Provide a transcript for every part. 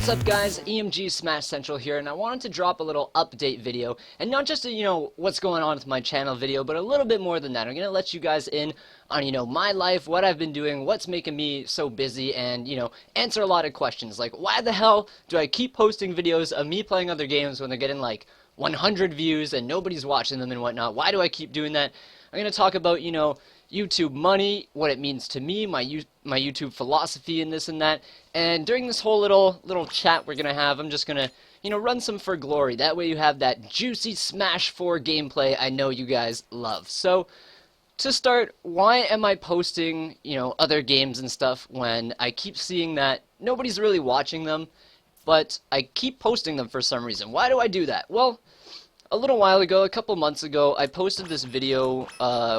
What's up guys, EMG Smash Central here, and I wanted to drop a little update video, and not just a, what's going on with my channel video, but a little bit more than that. I'm going to let you guys in on, my life, what I've been doing, what's making me so busy, and, answer a lot of questions, like, why the hell do I keep posting videos of me playing other games when they're getting, like, 100 views and nobody's watching them and whatnot? Why do I keep doing that? I'm going to talk about, YouTube money, what it means to me, my YouTube philosophy and this and that. And during this whole little chat we're going to have, I'm just going to, run some for glory. That way you have that juicy Smash 4 gameplay I know you guys love. So, to start, why am I posting, other games and stuff when I keep seeing that nobody's really watching them, but I keep posting them for some reason? Why do I do that? Well, a little while ago, a couple months ago, I posted this video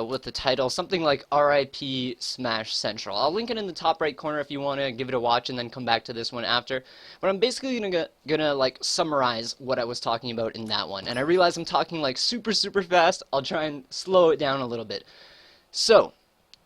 with the title, something like RIP Smash Central. I'll link it in the top right corner if you want to give it a watch and then come back to this one after. But I'm basically gonna like summarize what I was talking about in that one. And I realize I'm talking like super fast. I'll try and slow it down a little bit. So,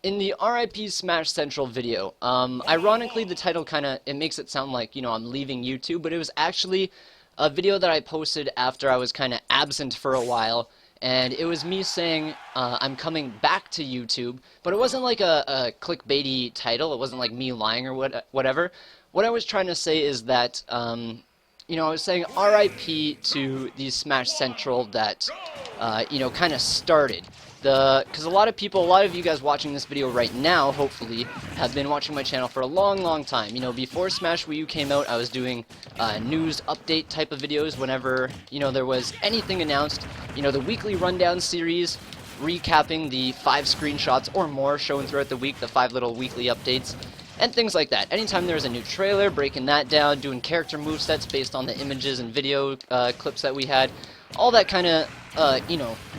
in the RIP Smash Central video, ironically the title it makes it sound like, I'm leaving YouTube, but it was actually a video that I posted after I was kind of absent for a while, and it was me saying I'm coming back to YouTube, but it wasn't like a clickbaity title. It wasn't like me lying or whatever. What I was trying to say is that, I was saying RIP to the Smash Central that, kind of started. Because a lot of you guys watching this video right now, hopefully, have been watching my channel for a long time. Before Smash Wii U came out, I was doing news update type of videos whenever, there was anything announced. The weekly rundown series, recapping the 5 screenshots or more shown throughout the week, the 5 little weekly updates, and things like that. Anytime there was a new trailer, breaking that down, doing character movesets based on the images and video clips that we had. All that kind of,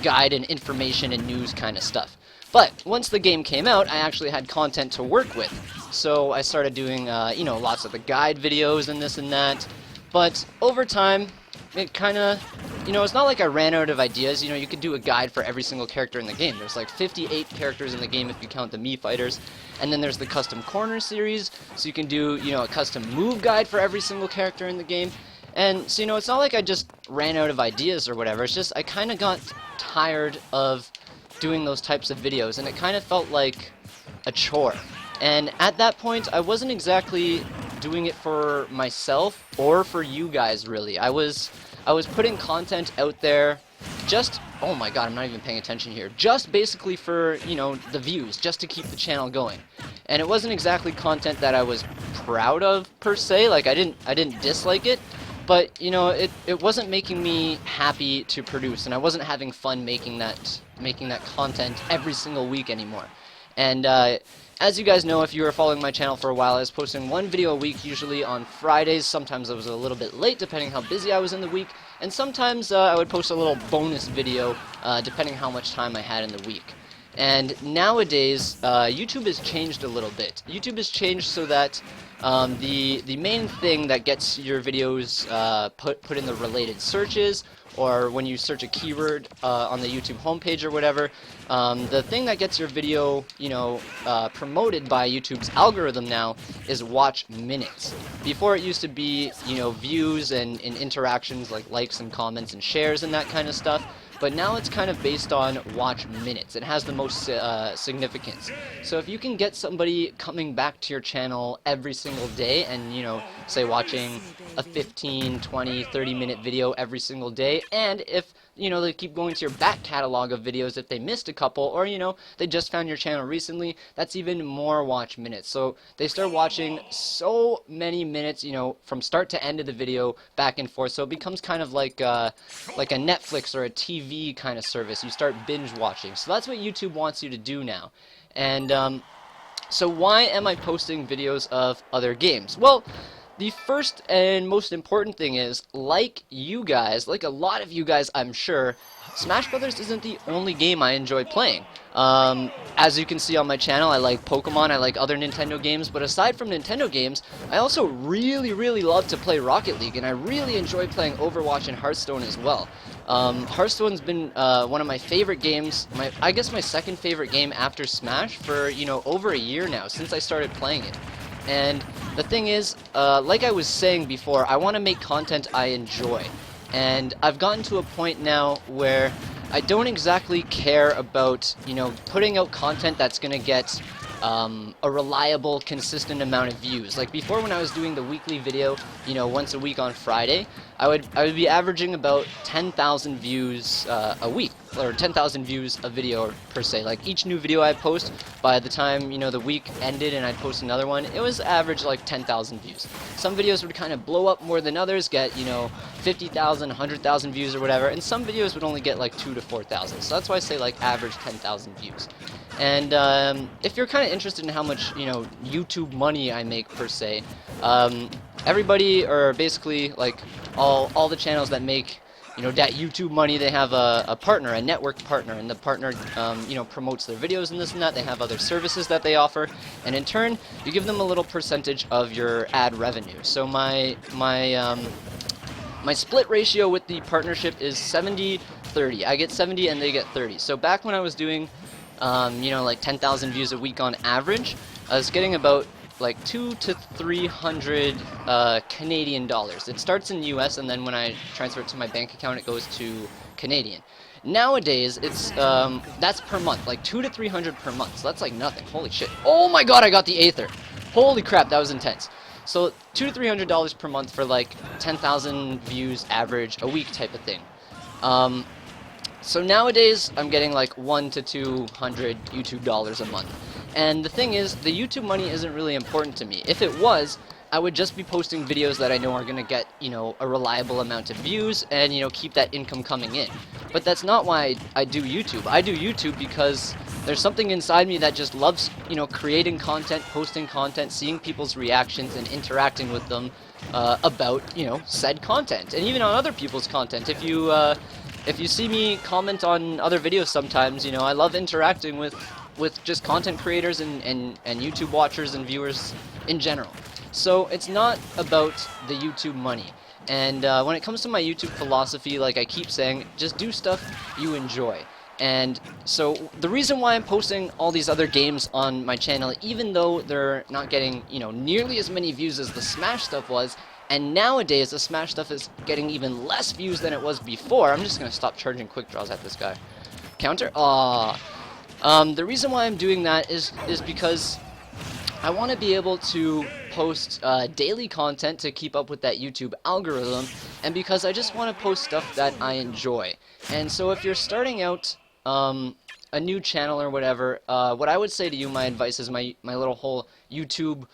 guide and information and news kind of stuff. But once the game came out, I actually had content to work with. So I started doing, lots of the guide videos and this and that. But over time, it kind of, it's not like I ran out of ideas. You could do a guide for every single character in the game. There's like 58 characters in the game if you count the Mii fighters. And then there's the custom corner series, so you can do, a custom move guide for every single character in the game. And so, it's not like I just ran out of ideas or whatever. It's just I kind of got tired of doing those types of videos, and it kind of felt like a chore. And at that point, I wasn't exactly doing it for myself or for you guys, really. I was putting content out there just, oh my god, I'm not even paying attention here, just basically for, the views, just to keep the channel going. And it wasn't exactly content that I was proud of, per se. Like, I didn't dislike it. But, it wasn't making me happy to produce, and I wasn't having fun making that content every single week anymore. And as you guys know, if you were following my channel for a while, I was posting 1 video a week, usually on Fridays. Sometimes I was a little bit late, depending how busy I was in the week. And sometimes I would post a little bonus video, depending how much time I had in the week. And nowadays, YouTube has changed a little bit. YouTube has changed so that the main thing that gets your videos put in the related searches, or when you search a keyword on the YouTube homepage or whatever, the thing that gets your video, promoted by YouTube's algorithm now is watch minutes. Before it used to be, views and interactions like likes and comments and shares and that kind of stuff. But now it's kind of based on watch minutes. It has the most significance. So if you can get somebody coming back to your channel every single day and, say watching a 15, 20, 30-minute video every single day, and if, they keep going to your back catalog of videos if they missed a couple, or, they just found your channel recently, that's even more watch minutes. So they start watching so many minutes, from start to end of the video, back and forth. So it becomes kind of like a Netflix or a TV kind of service. You start binge watching. So that's what YouTube wants you to do now. And so why am I posting videos of other games? Well, the first and most important thing is, like you guys, like a lot of you guys I'm sure, Smash Brothers isn't the only game I enjoy playing. As you can see on my channel, I like Pokemon, I like other Nintendo games, but aside from Nintendo games, I also really love to play Rocket League, and I really enjoy playing Overwatch and Hearthstone as well. Hearthstone's been one of my favorite games, I guess my second favorite game after Smash for, over a year now, since I started playing it. And the thing is, like I was saying before, I want to make content I enjoy. And I've gotten to a point now where I don't exactly care about, you know, putting out content that's going to get a reliable, consistent amount of views. Like before, when I was doing the weekly video, you know, once a week on Friday, I would be averaging about 10,000 views a week, or 10,000 views a video per se. Like each new video I post, by the time, you know, the week ended and I'd post another one, it was average like 10,000 views. Some videos would kind of blow up more than others, get, you know, 50,000, 100,000 views or whatever, and some videos would only get like 2,000 to 4,000. So that's why I say like average 10,000 views. And if you're kind of interested in how much, you know, YouTube money I make per se, everybody, or basically like all the channels that make, you know, that YouTube money, they have a partner, a network partner, and the partner, you know, promotes their videos and this and that. They have other services that they offer, and in turn, you give them a little percentage of your ad revenue. So my split ratio with the partnership is 70-30. I get 70 and they get 30. So back when I was doing, you know, like 10,000 views a week on average, I was getting about like 200 to 300 Canadian dollars. It starts in US, and then when I transfer it to my bank account, it goes to Canadian. Nowadays, it's that's per month, like 200 to 300 per month. So that's like nothing. Holy shit! Oh my god, I got the Aether. Holy crap, that was intense. So $200 to $300 per month for like 10,000 views average a week type of thing. So nowadays, I'm getting like 100 to 200 YouTube dollars a month. And the thing is, the YouTube money isn't really important to me. If it was, I would just be posting videos that I know are going to get, you know, a reliable amount of views and, you know, keep that income coming in. But that's not why I do YouTube. I do YouTube because there's something inside me that just loves, you know, creating content, posting content, seeing people's reactions and interacting with them about, you know, said content. And even on other people's content. If you see me comment on other videos sometimes, you know, I love interacting with just content creators and YouTube watchers and viewers in general. So it's not about the YouTube money. And when it comes to my YouTube philosophy, like I keep saying, just do stuff you enjoy. And so the reason why I'm posting all these other games on my channel, even though they're not getting, you know, nearly as many views as the Smash stuff was, and nowadays the Smash stuff is getting even less views than it was before. I'm just gonna stop charging quick draws at this guy. Counter? Aww. The reason why I'm doing that is because I want to be able to post daily content to keep up with that YouTube algorithm, and because I just want to post stuff that I enjoy. And so if you're starting out a new channel or whatever, what I would say to you, my advice is my little whole YouTube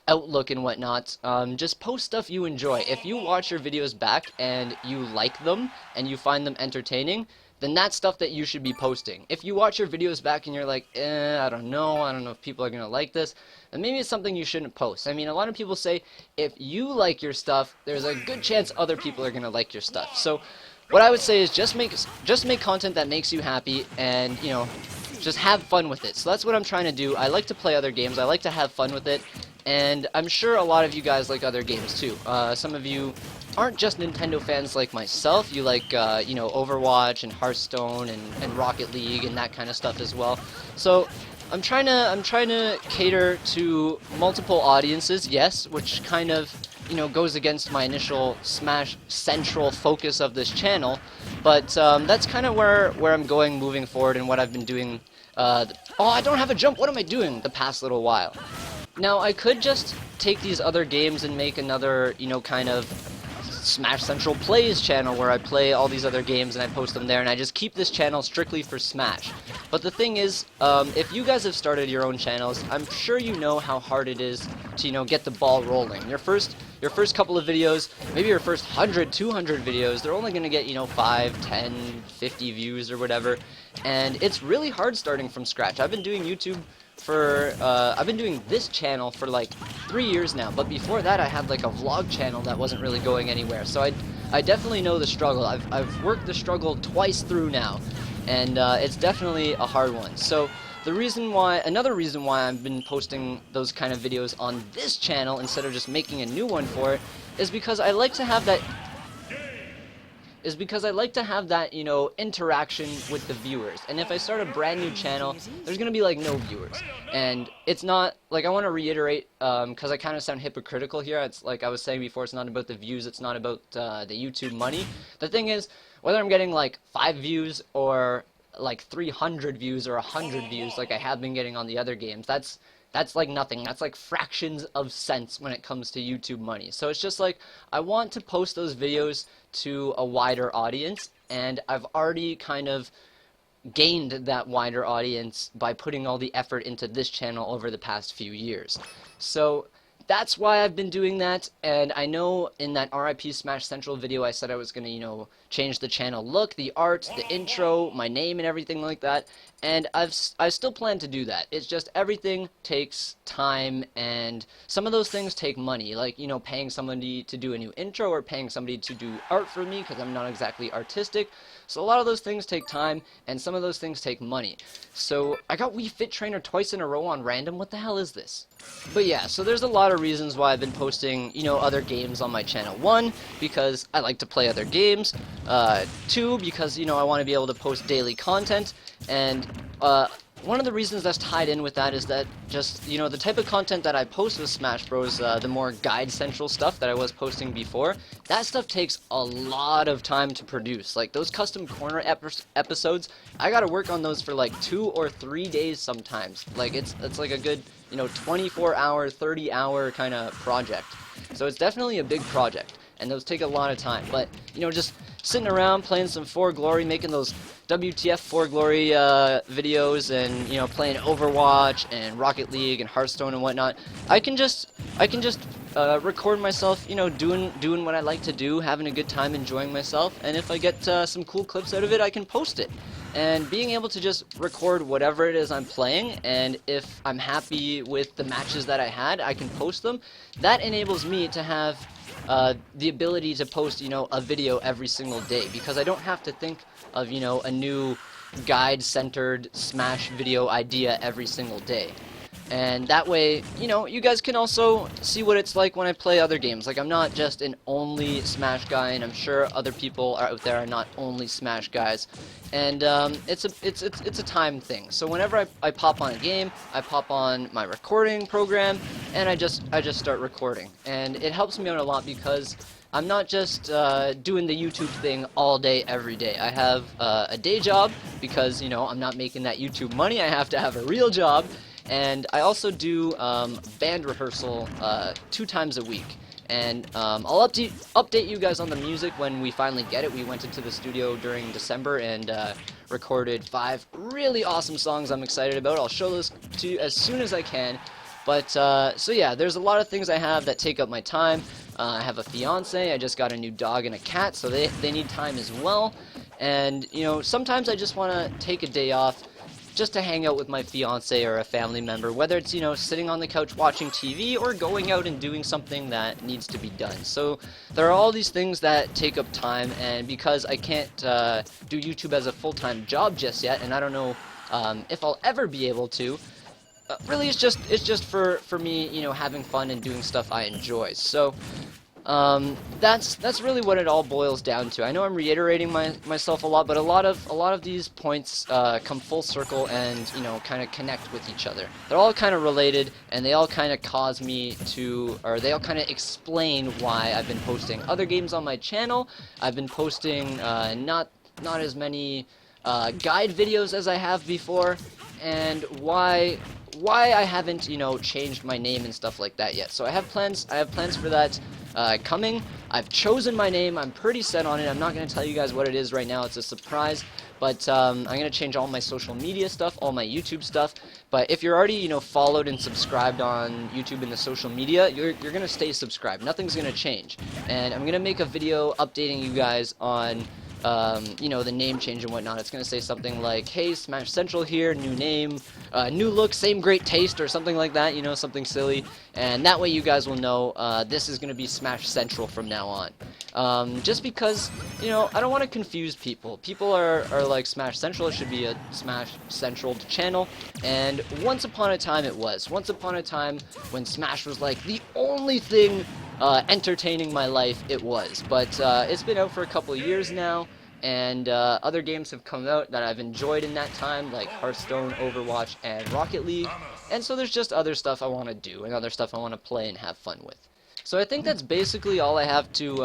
outlook and whatnot, just post stuff you enjoy. If you watch your videos back and you like them and you find them entertaining, then that's stuff that you should be posting. If you watch your videos back and you're like, I don't know if people are gonna like this, then maybe it's something you shouldn't post. I mean, a lot of people say if you like your stuff, there's a good chance other people are gonna like your stuff. So what I would say is just make content that makes you happy, and, you know, just have fun with it. So that's what I'm trying to do. I like to play other games. I like to have fun with it, and I'm sure a lot of you guys like other games too. Some of you aren't just Nintendo fans like myself. You like, you know, Overwatch and Hearthstone and Rocket League and that kind of stuff as well. So I'm trying to cater to multiple audiences, yes, which kind of, you know, goes against my initial Smash Central focus of this channel, but that's kind of where I'm going moving forward and what I've been doing. Oh, I don't have a jump. What am I doing the past little while? Now, I could just take these other games and make another, you know, kind of Smash Central Plays channel where I play all these other games and I post them there, and I just keep this channel strictly for Smash. But the thing is, if you guys have started your own channels, I'm sure you know how hard it is to, you know, get the ball rolling. Your first couple of videos, maybe your first 100, 200 videos, they're only going to get, you know, 5, 10, 50 views or whatever, and it's really hard starting from scratch. I've been doing YouTube for, I've been doing this channel for like 3 years now, but before that I had like a vlog channel that wasn't really going anywhere, so I definitely know the struggle. I've worked the struggle twice through now, and it's definitely a hard one. So another reason why I've been posting those kind of videos on this channel instead of just making a new one for it, is because I like to have that is because I like to have that, you know, interaction with the viewers. And if I start a brand new channel, there's gonna be like no viewers. And it's not, like, I want to reiterate, because I kind of sound hypocritical here. It's like I was saying before, it's not about the views, it's not about the YouTube money. The thing is, whether I'm getting like 5 views or like 300 views or 100 views like I have been getting on the other games, that's like nothing. That's like fractions of cents when it comes to YouTube money. So it's just like, I want to post those videos to a wider audience, and I've already kind of gained that wider audience by putting all the effort into this channel over the past few years. So that's why I've been doing that. And I know in that RIP Smash Central video I said I was gonna, you know, change the channel look, the art, the intro, my name and everything like that, and I still plan to do that. It's just everything takes time, and some of those things take money, like, you know, paying somebody to do a new intro or paying somebody to do art for me, because I'm not exactly artistic. So a lot of those things take time, and some of those things take money. So I got Wii Fit Trainer twice in a row on random. What the hell is this? But yeah, so there's a lot of reasons why I've been posting, you know, other games on my channel. 1, because I like to play other games. 2, because, you know, I want to be able to post daily content. And one of the reasons that's tied in with that is that just, you know, the type of content that I post with Smash Bros, the more guide central stuff that I was posting before, that stuff takes a lot of time to produce. Like, those custom corner episodes, I gotta work on those for like 2 or 3 days sometimes. Like, it's like a good, you know, 24-hour, 30-hour kind of project. So it's definitely a big project, and those take a lot of time. But, you know, just sitting around playing some For Glory, making those WTF For Glory videos, and, you know, playing Overwatch and Rocket League and Hearthstone and whatnot, I can just record myself, you know, doing what I like to do, having a good time, enjoying myself, and if I get some cool clips out of it, I can post it. And being able to just record whatever it is I'm playing, and if I'm happy with the matches that I had, I can post them. That enables me to have the ability to post, you know, a video every single day, because I don't have to think of, you know, a new guide-centered Smash video idea every single day. And that way, you know, you guys can also see what it's like when I play other games. Like, I'm not just an only Smash guy, and I'm sure other people out there are not only Smash guys. And it's a time thing. So whenever I pop on a game, I pop on my recording program, and I just start recording. And it helps me out a lot, because I'm not just doing the YouTube thing all day, every day. I have a day job, because, you know, I'm not making that YouTube money. I have to have a real job. And I also do band rehearsal 2 times a week. And I'll update you guys on the music when we finally get it. We went into the studio during December and recorded 5 really awesome songs I'm excited about. I'll show those to you as soon as I can. But, so yeah, there's a lot of things I have that take up my time. I have a fiance, I just got a new dog and a cat, so they need time as well. And, you know, sometimes I just want to take a day off just to hang out with my fiance or a family member, whether it's, you know, sitting on the couch watching TV or going out and doing something that needs to be done. So there are all these things that take up time, and because I can't do YouTube as a full-time job just yet, and I don't know if I'll ever be able to, really it's just for me, you know, having fun and doing stuff I enjoy. So that's really what it all boils down to. I know I'm reiterating myself a lot, but a lot of these points come full circle and, you know, kind of connect with each other. They're all kind of related, and they all kind of cause me to, or they all kind of explain why I've been posting other games on my channel. I've been posting not as many guide videos as I have before, and why I haven't, you know, changed my name and stuff like that yet. So I have plans for that coming. I've chosen my name. I'm pretty set on it. I'm not going to tell you guys what it is right now. It's a surprise. But I'm going to change all my social media stuff, all my YouTube stuff. But if you're already, you know, followed and subscribed on YouTube and the social media, you're going to stay subscribed. Nothing's going to change. And I'm going to make a video updating you guys on you know, the name change and whatnot. It's going to say something like, hey, Smash Central here, new name, new look, same great taste, or something like that, you know, something silly. And that way you guys will know this is going to be Smash Central from now on. Just because, you know, I don't want to confuse people. People are like, Smash Central, it should be a Smash Central channel. And once upon a time it was. Once upon a time when Smash was like the only thing entertaining my life it was. But it's been out for a couple of years now, and other games have come out that I've enjoyed in that time, like Hearthstone, Overwatch, and Rocket League. And so there's just other stuff I want to do, and other stuff I want to play and have fun with. So I think that's basically all I have to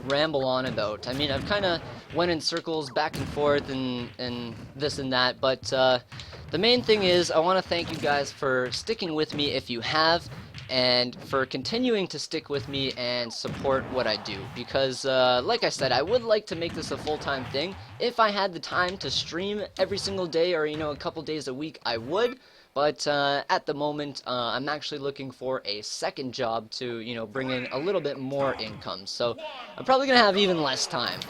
ramble on about. I mean, I've kind of went in circles back and forth and this and that, but the main thing is I want to thank you guys for sticking with me if you have, and for continuing to stick with me and support what I do, because like I said, I would like to make this a full-time thing. If I had the time to stream every single day, or a couple days a week, I would. But at the moment, I'm actually looking for a second job to, bring in a little bit more income. So I'm probably going to have even less time.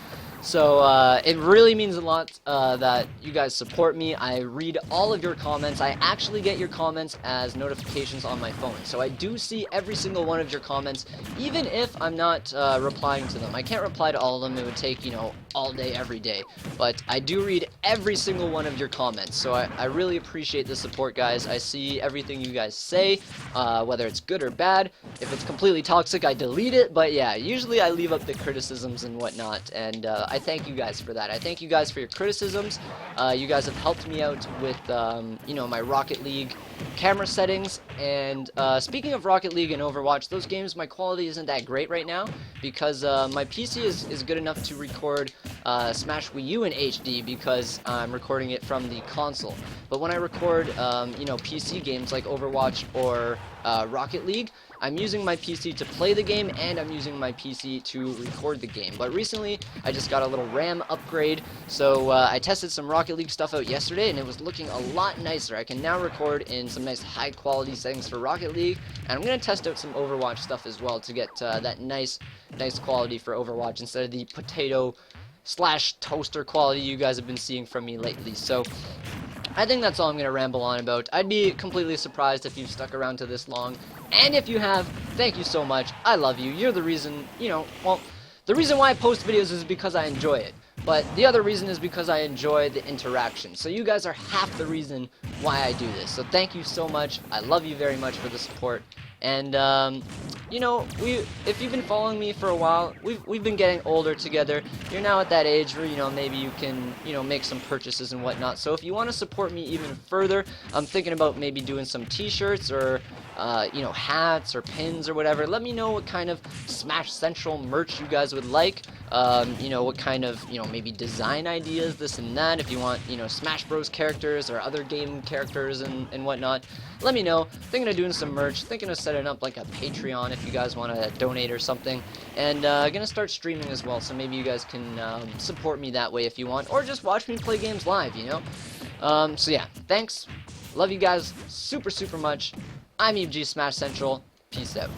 So it really means a lot that you guys support me. I read all of your comments. I actually get your comments as notifications on my phone. So I do see every single one of your comments, even if I'm not replying to them. I can't reply to all of them. It would take, all day, every day. But I do read every single one of your comments. So I really appreciate the support, guys. I see everything you guys say, whether it's good or bad. If it's completely toxic, I delete it. But yeah, usually I leave up the criticisms and whatnot. And I thank you guys for that. I thank you guys for your criticisms. You guys have helped me out with, my Rocket League camera settings. And speaking of Rocket League and Overwatch, those games, my quality isn't that great right now because my PC is good enough to record Smash Wii U in HD because I'm recording it from the console. But when I record, PC games like Overwatch or Rocket League, I'm using my PC to play the game, and I'm using my PC to record the game. But recently, I just got a little RAM upgrade, so I tested some Rocket League stuff out yesterday, and it was looking a lot nicer. I can now record in some nice high-quality settings for Rocket League, and I'm going to test out some Overwatch stuff as well to get that nice quality for Overwatch instead of the potato/toaster quality you guys have been seeing from me lately. So I think that's all I'm going to ramble on about. I'd be completely surprised if you've stuck around to this long. And if you have, thank you so much. I love you. You're the reason, the reason why I post videos is because I enjoy it. But the other reason is because I enjoy the interaction. So you guys are half the reason why I do this. So thank you so much. I love you very much for the support. And, if you've been following me for a while, we've been getting older together. You're now at that age where, maybe you can, make some purchases and whatnot. So if you want to support me even further, I'm thinking about maybe doing some t-shirts or, hats or pins or whatever. Let me know what kind of Smash Central merch you guys would like. What kind of, maybe design ideas, this and that. If you want, Smash Bros characters or other game characters and whatnot, let me know. Thinking of doing some merch. Thinking of setting up like a Patreon if you guys want to donate or something. And gonna start streaming as well, so maybe you guys can support me that way if you want, or just watch me play games live, So yeah, thanks. Love you guys super much. I'm GOODxJESUS Smash Central. Peace out.